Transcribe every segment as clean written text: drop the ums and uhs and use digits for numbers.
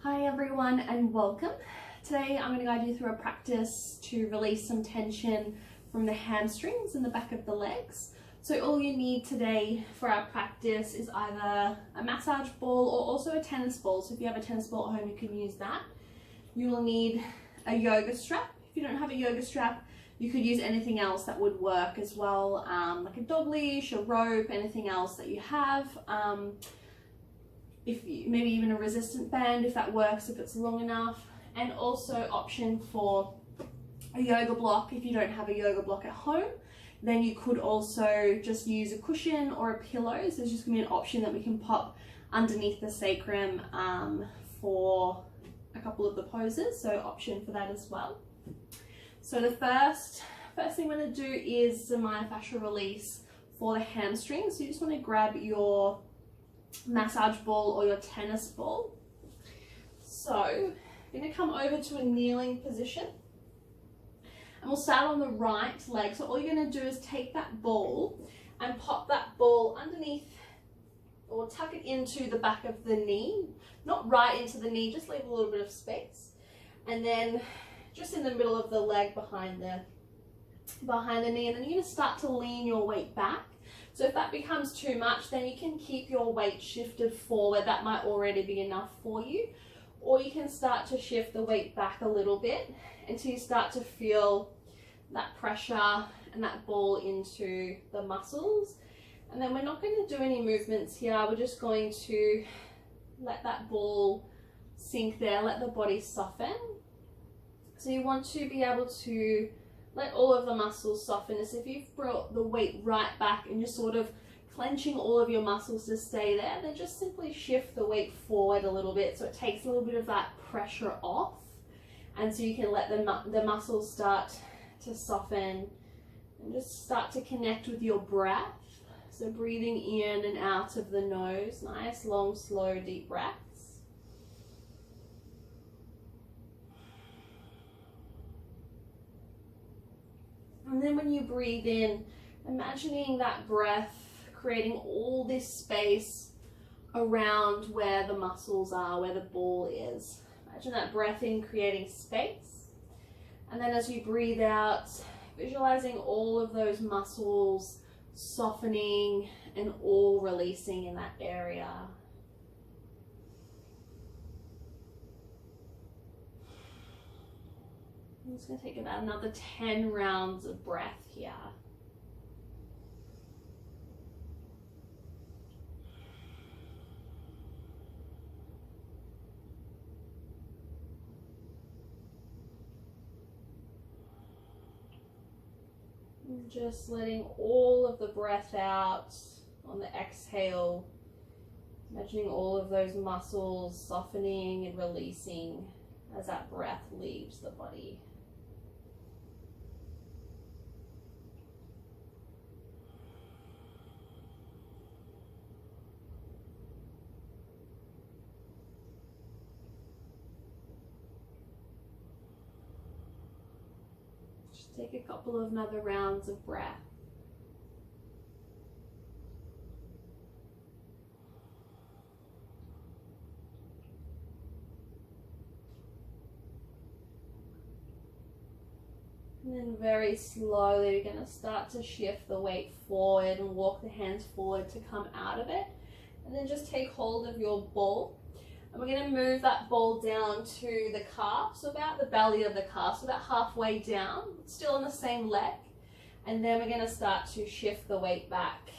Hi everyone and welcome. Today I'm going to guide you through a practice to release some tension from the hamstrings in the back of the legs. So all you need today for our practice is either a massage ball or also a tennis ball. So if you have a tennis ball at home, you can use that. You will need a yoga strap. If you don't have a yoga strap, you could use anything else that would work as well, like a dog leash, a rope, anything else that you have. Maybe even a resistant band if that works, if it's long enough. And also option for a yoga block. If you don't have a yoga block at home, then you could also just use a cushion or a pillow. So there's just going to be an option that we can pop underneath the sacrum for a couple of the poses, so option for that as well. So the first thing we're going to do is the myofascial release for the hamstrings. So you just want to grab your massage ball or your tennis ball. So you're going to come over to a kneeling position and we'll start on the right leg. So all you're going to do is take that ball and pop that ball underneath or tuck it into the back of the knee, not right into the knee, just leave a little bit of space, and then just in the middle of the leg behind the knee, and then you're going to start to lean your weight back. So if that becomes too much, then you can keep your weight shifted forward. That might already be enough for you. Or you can start to shift the weight back a little bit until you start to feel that pressure and that ball into the muscles. And then we're not going to do any movements here. We're just going to let that ball sink there, let the body soften. So you want to be able to let all of the muscles soften. As if you've brought the weight right back and just sort of clenching all of your muscles to stay there, then just simply shift the weight forward a little bit so it takes a little bit of that pressure off, and so you can let the muscles start to soften and just start to connect with your breath. So breathing in and out of the nose, nice long slow deep breaths. And then when you breathe in, imagining that breath creating all this space around where the muscles are, where the ball is. Imagine that breath in creating space. And then as you breathe out, visualizing all of those muscles softening and all releasing in that area. I'm just going to take about another 10 rounds of breath here. And just letting all of the breath out on the exhale. Imagining all of those muscles softening and releasing as that breath leaves the body. Take a couple of another rounds of breath. And then very slowly we're going to start to shift the weight forward and walk the hands forward to come out of it. And then just take hold of your ball. And we're going to move that ball down to the calf, so about the belly of the calf, so about halfway down, still on the same leg. And then we're going to start to shift the weight back.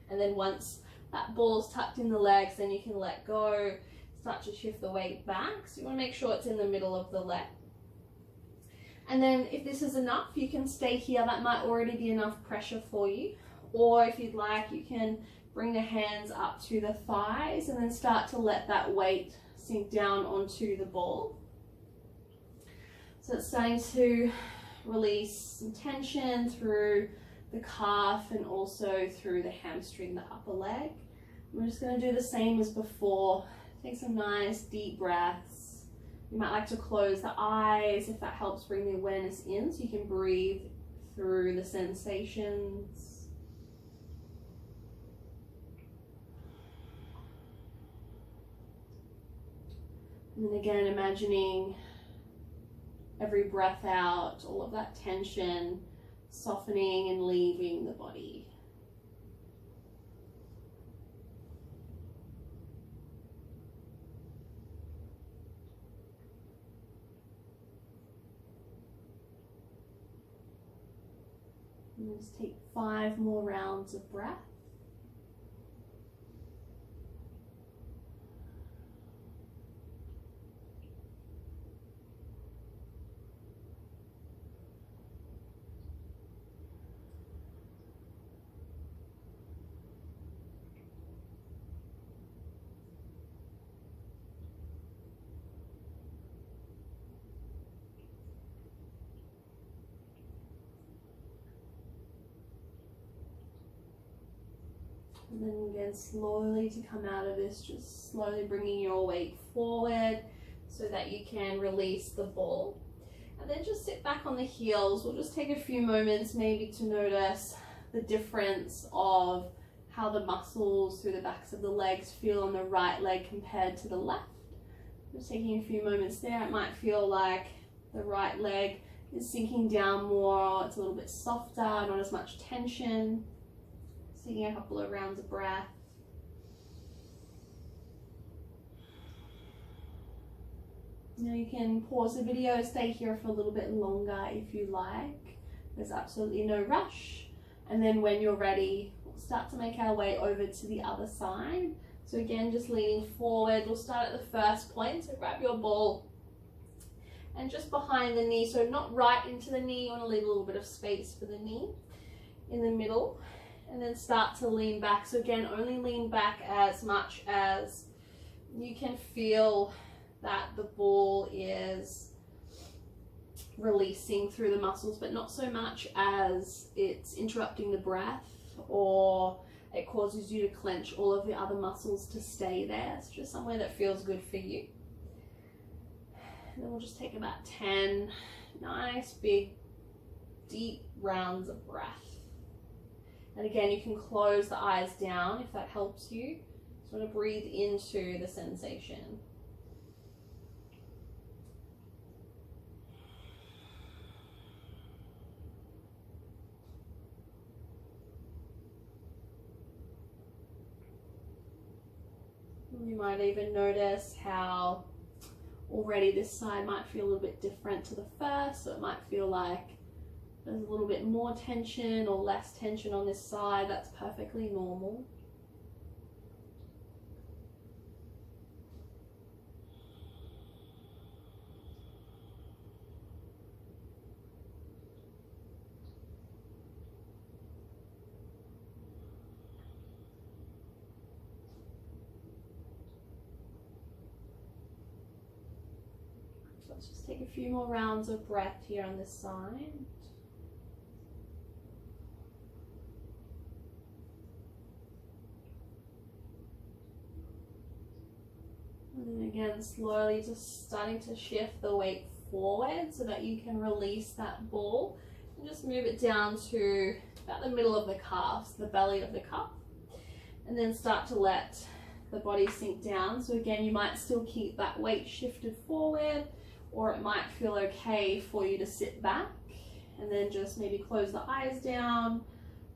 And then once that ball's tucked in the legs, then you can let go, start to shift the weight back. So you want to make sure it's in the middle of the leg. And then if this is enough, you can stay here. That might already be enough pressure for you. Or if you'd like, you can bring the hands up to the thighs and then start to let that weight sink down onto the ball. So it's starting to release some tension through the calf and also through the hamstring, the upper leg. We're just going to do the same as before. Take some nice deep breaths. You might like to close the eyes if that helps bring the awareness in, so you can breathe through the sensations. And then again, imagining every breath out, all of that tension softening and leaving the body. And just take 5 more rounds of breath. And then again, slowly to come out of this, just slowly bringing your weight forward so that you can release the ball. And then just sit back on the heels. We'll just take a few moments maybe to notice the difference of how the muscles through the backs of the legs feel on the right leg compared to the left. Just taking a few moments there. It might feel like the right leg is sinking down more. It's a little bit softer, not as much tension. Taking a couple of rounds of breath. Now you can pause the video, stay here for a little bit longer if you like. There's absolutely no rush. And then when you're ready, we'll start to make our way over to the other side. So again, just leaning forward. We'll start at the first point. So grab your ball and just behind the knee. So not right into the knee. You want to leave a little bit of space for the knee in the middle. And then start to lean back. So again, only lean back as much as you can feel that the ball is releasing through the muscles, but not so much as it's interrupting the breath or it causes you to clench all of the other muscles to stay there. It's just somewhere that feels good for you. And then we'll just take about 10 nice, big, deep rounds of breath. And again, you can close the eyes down if that helps you. Just want to breathe into the sensation. You might even notice how already this side might feel a little bit different to the first, so it might feel like there's a little bit more tension or less tension on this side. That's perfectly normal. Let's just take a few more rounds of breath here on this side. And then again, slowly just starting to shift the weight forward so that you can release that ball and just move it down to about the middle of the calves, the belly of the calf, and then start to let the body sink down. So again, you might still keep that weight shifted forward, or it might feel okay for you to sit back and then just maybe close the eyes down,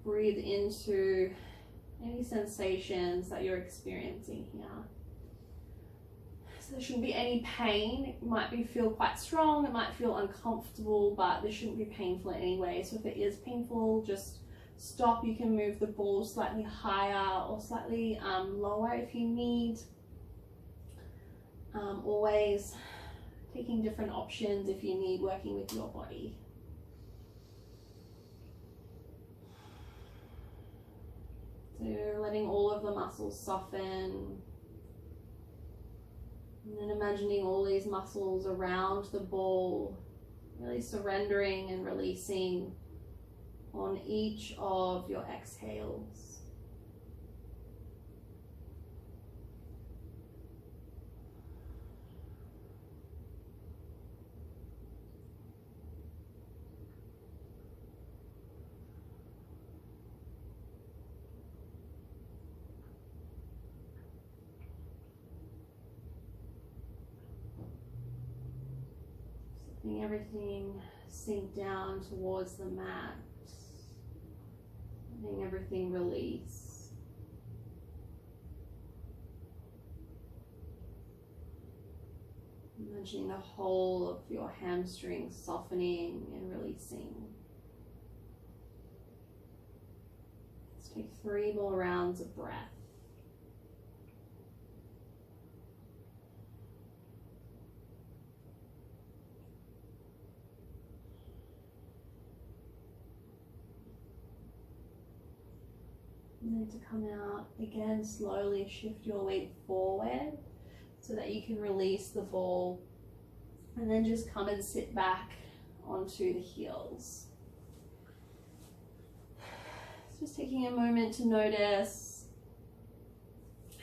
breathe into any sensations that you're experiencing here. So there shouldn't be any pain. It might feel quite strong, it might feel uncomfortable, but this shouldn't be painful in any way. So if it is painful, just stop. You can move the ball slightly higher or slightly lower if you need. Always taking different options if you need, working with your body. So letting all of the muscles soften. And then imagining all these muscles around the ball, really surrendering and releasing on each of your exhales. Letting everything sink down towards the mat. Letting everything release. Imagining the whole of your hamstrings softening and releasing. Let's take 3 more rounds of breath. And then to come out, again, slowly shift your weight forward so that you can release the ball, and then just come and sit back onto the heels. Just taking a moment to notice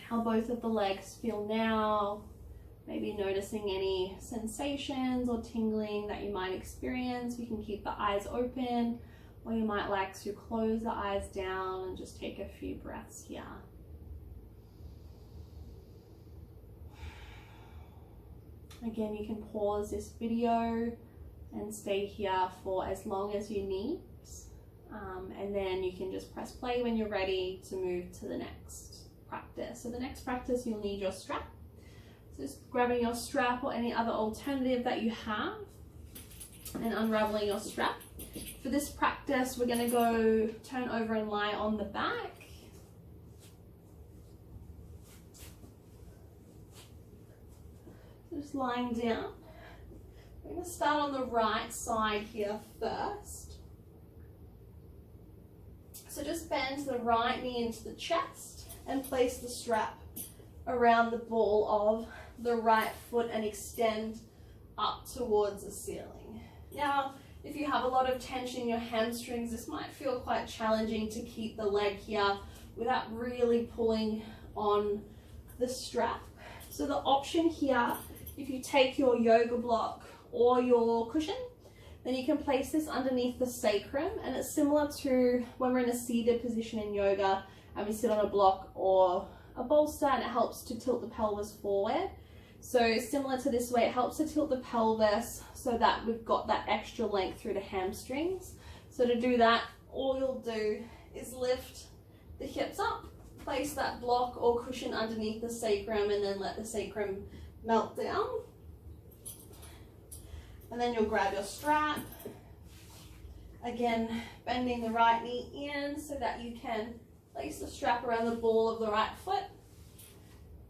how both of the legs feel now, maybe noticing any sensations or tingling that you might experience. You can keep the eyes open, or you might like to close the eyes down and just take a few breaths here. Again, you can pause this video and stay here for as long as you need. And then you can just press play when you're ready to move to the next practice. So the next practice, you'll need your strap. So just grabbing your strap or any other alternative that you have and unraveling your strap. For this practice, we're going to go turn over and lie on the back. So just lying down. We're going to start on the right side here first. So just bend the right knee into the chest and place the strap around the ball of the right foot and extend up towards the ceiling. Now, if you have a lot of tension in your hamstrings, this might feel quite challenging to keep the leg here without really pulling on the strap. So the option here, if you take your yoga block or your cushion, then you can place this underneath the sacrum, and it's similar to when we're in a seated position in yoga and we sit on a block or a bolster, and it helps to tilt the pelvis forward. So similar to this way, it helps to tilt the pelvis so that we've got that extra length through the hamstrings. So to do that, all you'll do is lift the hips up, place that block or cushion underneath the sacrum, and then let the sacrum melt down. And then you'll grab your strap, again bending the right knee in so that you can place the strap around the ball of the right foot.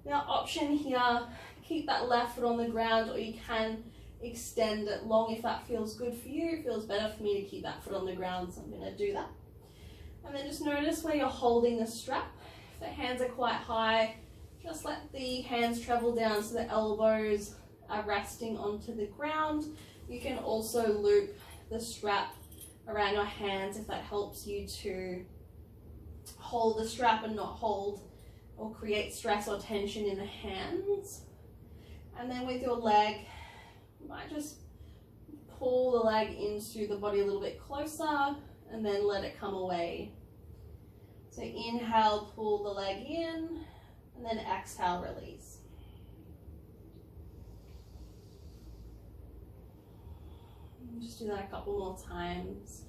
Now option here, keep that left foot on the ground, or you can extend it long if that feels good for you. It feels better for me to keep that foot on the ground, so I'm going to do that. And then just notice where you're holding the strap. If the hands are quite high, just let the hands travel down so the elbows are resting onto the ground. You can also loop the strap around your hands if that helps you to hold the strap and not hold or create stress or tension in the hands. And then with your leg, you might just pull the leg into the body a little bit closer and then let it come away. So inhale, pull the leg in, and then exhale, release. Just do that a couple more times.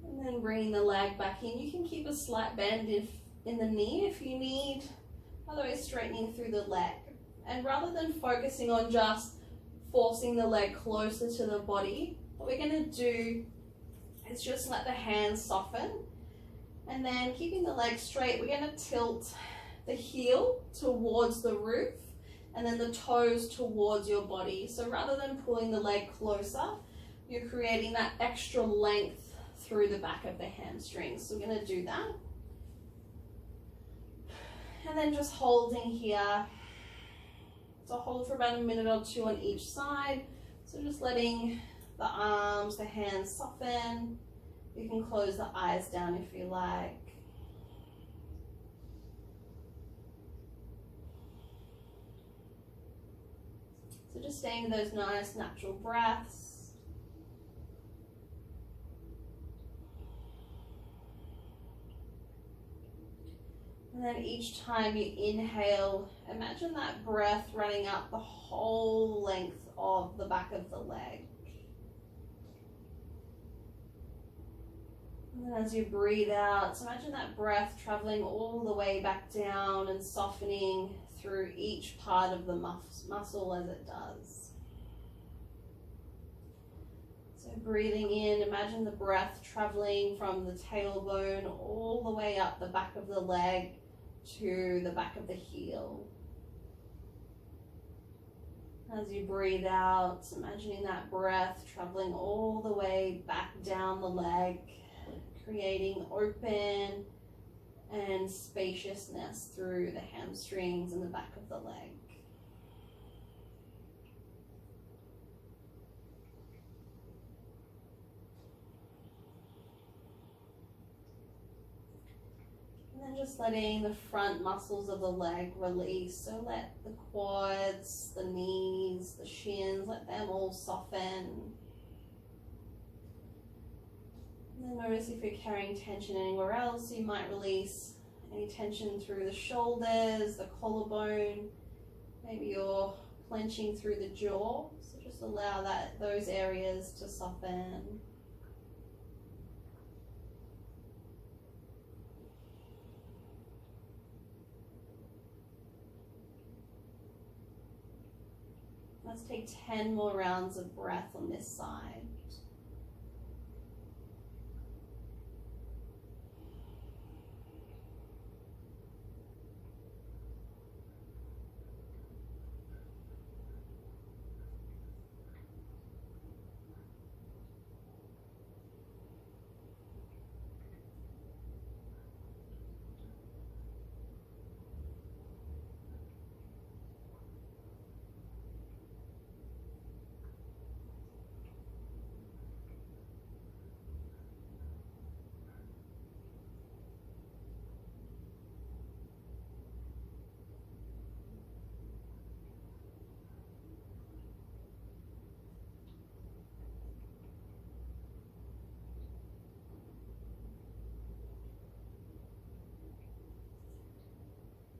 And then bringing the leg back in. You can keep a slight bend in the knee if you need, otherwise straightening through the leg. And rather than focusing on just forcing the leg closer to the body, what we're going to do is just let the hands soften. And then keeping the leg straight, we're going to tilt the heel towards the roof and then the toes towards your body. So rather than pulling the leg closer, you're creating that extra length through the back of the hamstrings. So we're going to do that. And then just holding here. So hold for about a minute or two on each side. So just letting the arms, the hands soften. You can close the eyes down if you like. So just staying with those nice natural breaths. And then each time you inhale, imagine that breath running up the whole length of the back of the leg. And then as you breathe out, so imagine that breath traveling all the way back down and softening through each part of the muscle as it does. So breathing in, imagine the breath traveling from the tailbone all the way up the back of the leg to the back of the heel. As you breathe out, imagining that breath traveling all the way back down the leg, creating open and spaciousness through the hamstrings and the back of the leg. And then just letting the front muscles of the leg release. So let the quads, the knees, the shins, let them all soften. And then notice if you're carrying tension anywhere else, you might release any tension through the shoulders, the collarbone. Maybe you're clenching through the jaw. So just allow those areas to soften. Let's take 10 more rounds of breath on this side.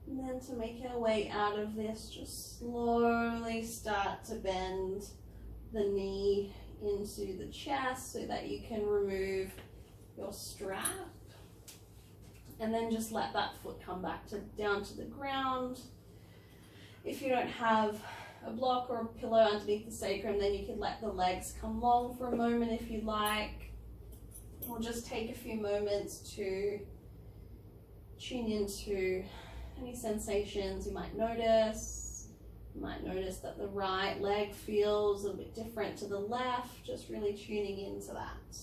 And then to make our way out of this, just slowly start to bend the knee into the chest so that you can remove your strap. And then just let that foot come back down to the ground. If you don't have a block or a pillow underneath the sacrum, then you can let the legs come long for a moment if you like. Or just take a few moments to tune into any sensations you might notice. You might notice that the right leg feels a little bit different to the left, just really tuning into that.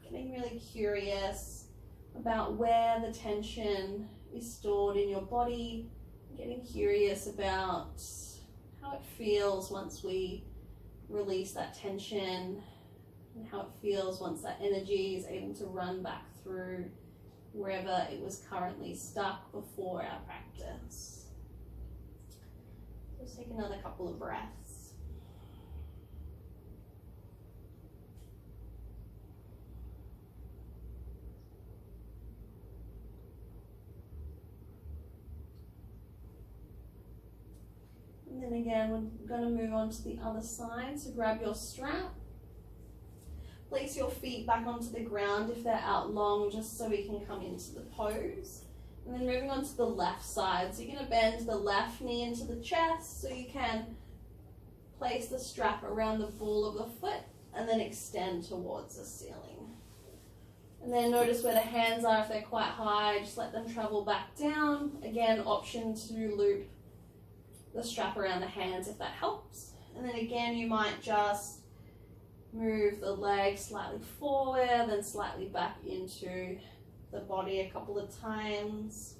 Getting really curious about where the tension is stored in your body, getting curious about how it feels once we release that tension, and how it feels once that energy is able to run back through wherever it was currently stuck before our practice. Just take another couple of breaths. And then again, we're going to move on to the other side. So grab your strap. Place your feet back onto the ground if they're out long, just so we can come into the pose. And then moving on to the left side. So you're going to bend the left knee into the chest so you can place the strap around the ball of the foot and then extend towards the ceiling. And then notice where the hands are. If they're quite high, just let them travel back down. Again, option to loop the strap around the hands if that helps. And then again, you might just move the leg slightly forward, then slightly back into the body a couple of times.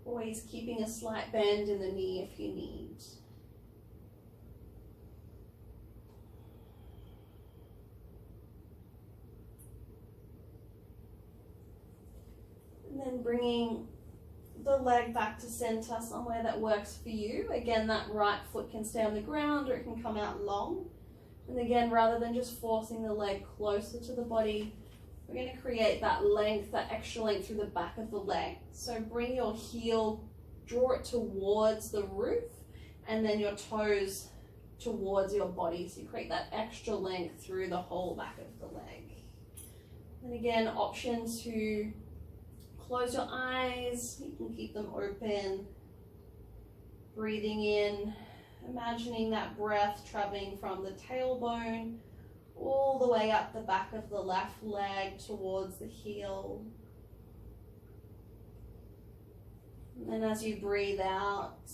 Always keeping a slight bend in the knee if you need. And then bringing the leg back to center, somewhere that works for you. Again, that right foot can stay on the ground or it can come out long. And again, rather than just forcing the leg closer to the body, we're going to create that length, that extra length through the back of the leg. So bring your heel, draw it towards the roof, and then your toes towards your body. So you create that extra length through the whole back of the leg. And again, option to close your eyes. You can keep them open. Breathing in, imagining that breath traveling from the tailbone all the way up the back of the left leg towards the heel. And then as you breathe out,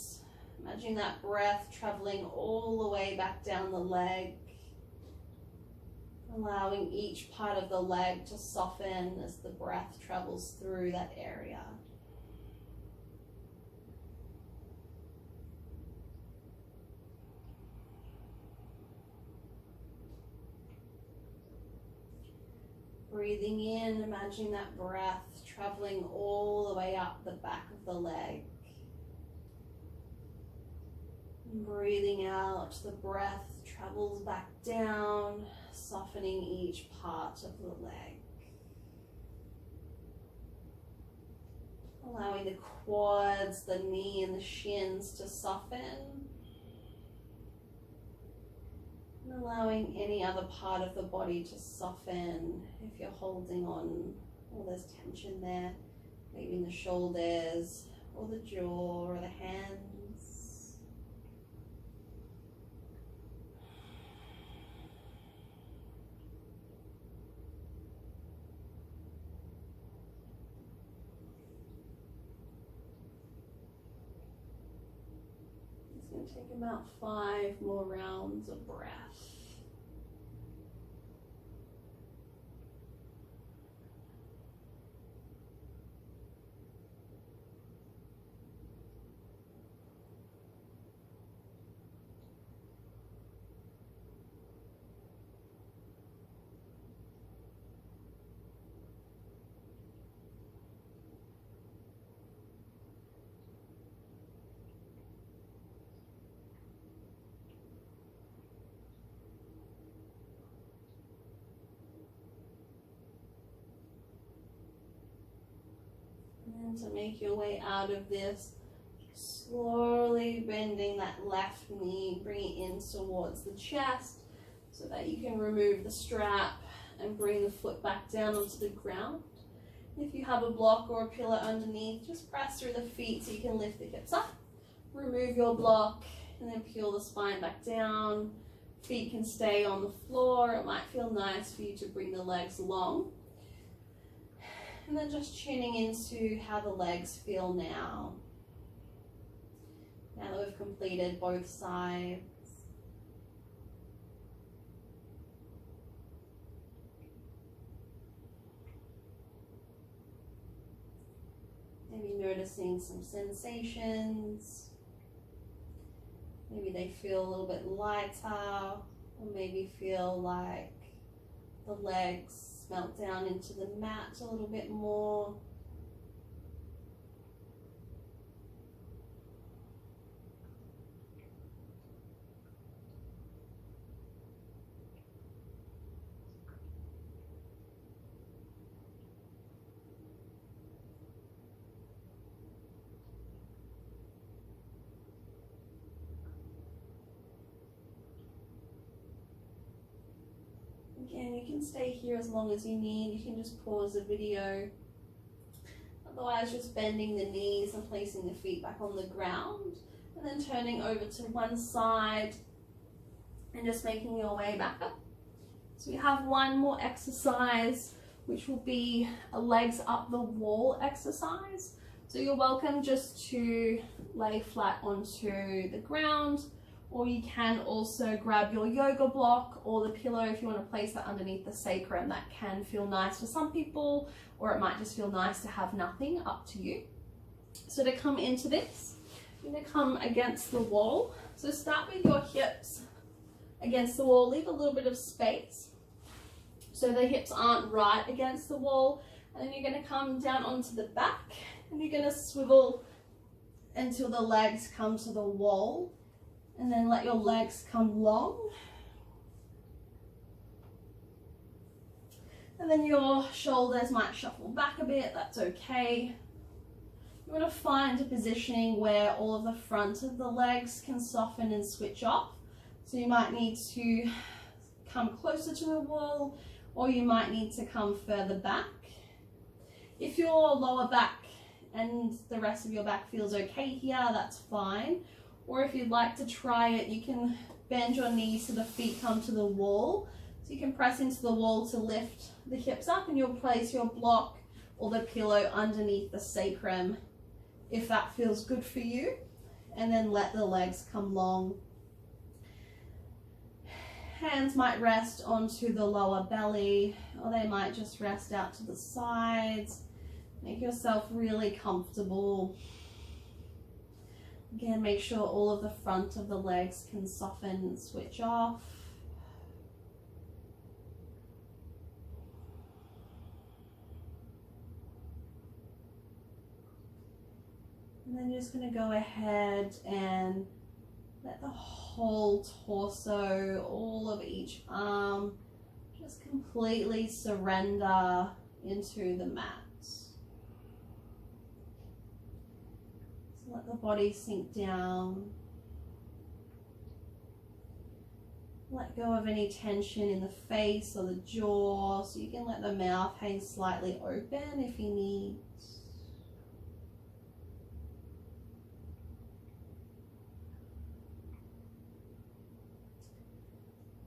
imagine that breath traveling all the way back down the leg, allowing each part of the leg to soften as the breath travels through that area. Breathing in, imagining that breath traveling all the way up the back of the leg. And breathing out, the breath travels back down, softening each part of the leg. Allowing the quads, the knee and the shins to soften. And allowing any other part of the body to soften if you're holding on or there's tension there, maybe in the shoulders or the jaw or the hands. It's going to take about 5 more rounds of breath. And to make your way out of this, slowly bending that left knee, bring it in towards the chest so that you can remove the strap and bring the foot back down onto the ground. If you have a block or a pillow underneath, just press through the feet so you can lift the hips up. Remove your block and then peel the spine back down. Feet can stay on the floor. It might feel nice for you to bring the legs long. And then just tuning into how the legs feel now. Now that we've completed both sides. Maybe noticing some sensations. Maybe they feel a little bit lighter, or maybe feel like the legs melt down into the mat a little bit more. Again, you can stay here as long as you need. You can just pause the video. Otherwise, just bending the knees and placing the feet back on the ground. And then turning over to one side and just making your way back up. So we have one more exercise, which will be a legs up the wall exercise. So you're welcome just to lay flat onto the ground, or you can also grab your yoga block or the pillow if you want to place that underneath the sacrum. That can feel nice for some people, or it might just feel nice to have nothing, up to you. So to come into this, you're going to come against the wall. So start with your hips against the wall, leave a little bit of space so the hips aren't right against the wall, and then you're going to come down onto the back And you're going to swivel until the legs come to the wall, and then let your legs come long. And then your shoulders might shuffle back a bit, that's okay. You want to find a positioning where all of the front of the legs can soften and switch off. So you might need to come closer to the wall, or you might need to come further back. If your lower back and the rest of your back feels okay here, that's fine. Or if you'd like to try it, you can bend your knees so the feet come to the wall. So you can press into the wall to lift the hips up, and you'll place your block or the pillow underneath the sacrum if that feels good for you. And then let the legs come long. Hands might rest onto the lower belly, or they might just rest out to the sides. Make yourself really comfortable. Again, make sure all of the front of the legs can soften and switch off. And then you're just going to go ahead and let the whole torso, all of each arm, just completely surrender into the mat. So let the body sink down. Let go of any tension in the face or the jaw, so you can let the mouth hang slightly open if you need.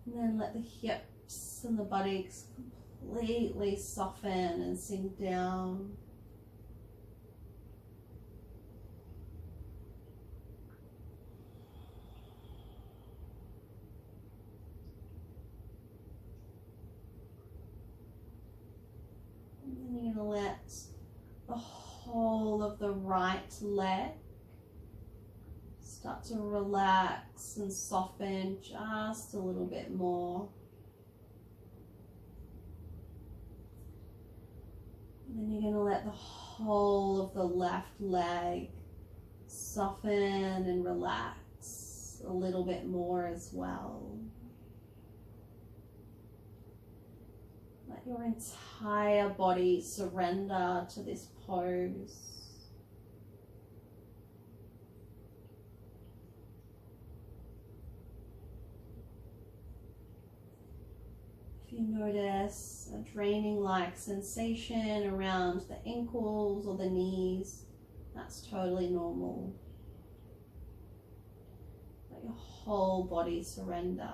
And then let the hips and the buttocks completely soften and sink down. And then you're going to let the whole of the right leg start to relax and soften just a little bit more. And then you're going to let the whole of the left leg soften and relax a little bit more as well. Let your entire body surrender to this pose. If you notice a draining-like sensation around the ankles or the knees, that's totally normal. Let your whole body surrender.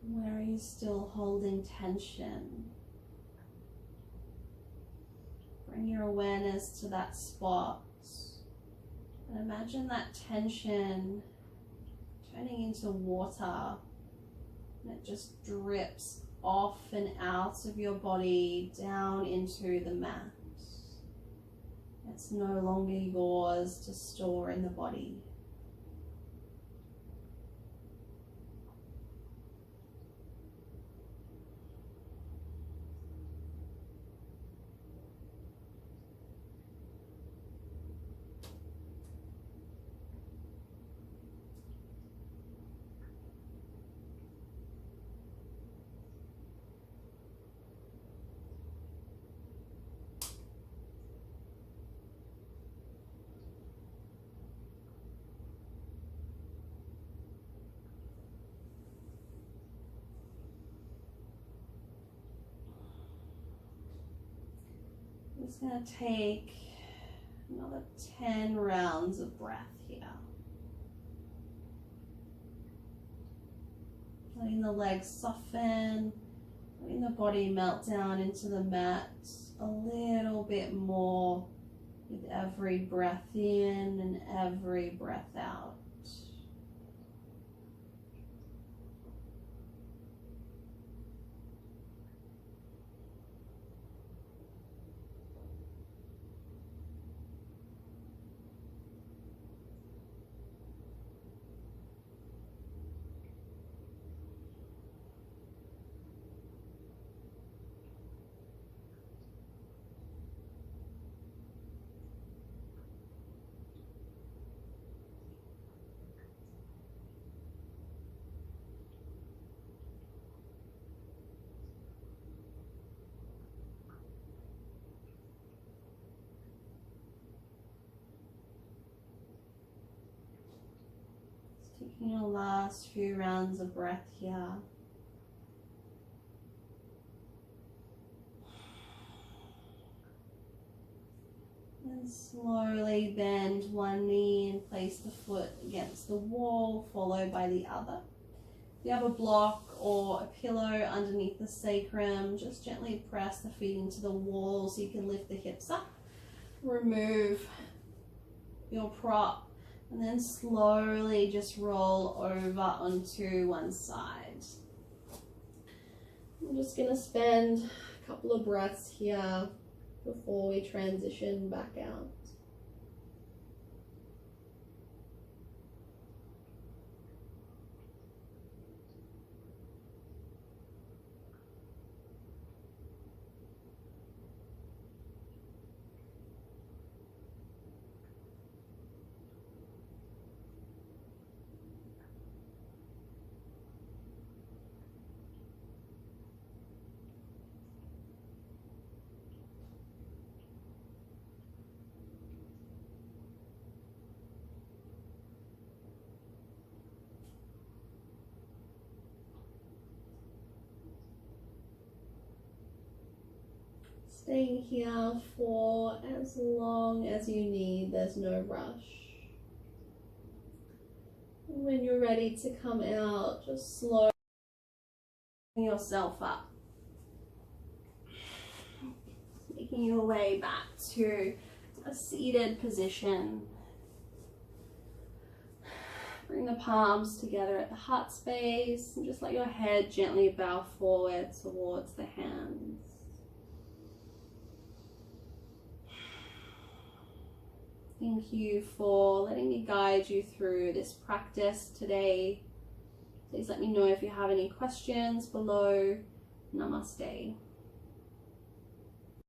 Where are you still holding tension? Bring your awareness to that spot. And imagine that tension turning into water. And it just drips off and out of your body down into the mat. It's no longer yours to store in the body. just going to take another 10 rounds of breath here. Letting the legs soften, letting the body melt down into the mat a little bit more with every breath in and every breath out. Taking your last few rounds of breath here. And slowly bend one knee and place the foot against the wall, followed by the other. If you have a block or a pillow underneath the sacrum, just gently press the feet into the wall so you can lift the hips up. Remove your prop. And then slowly just roll over onto one side. I'm just going to spend a couple of breaths here before we transition back out. Staying here for as long as you need, there's no rush. And when you're ready to come out, just slowly bring yourself up. Making your way back to a seated position. Bring the palms together at the heart space and just let your head gently bow forward towards the hands. Thank you for letting me guide you through this practice today. Please let me know if you have any questions below. Namaste.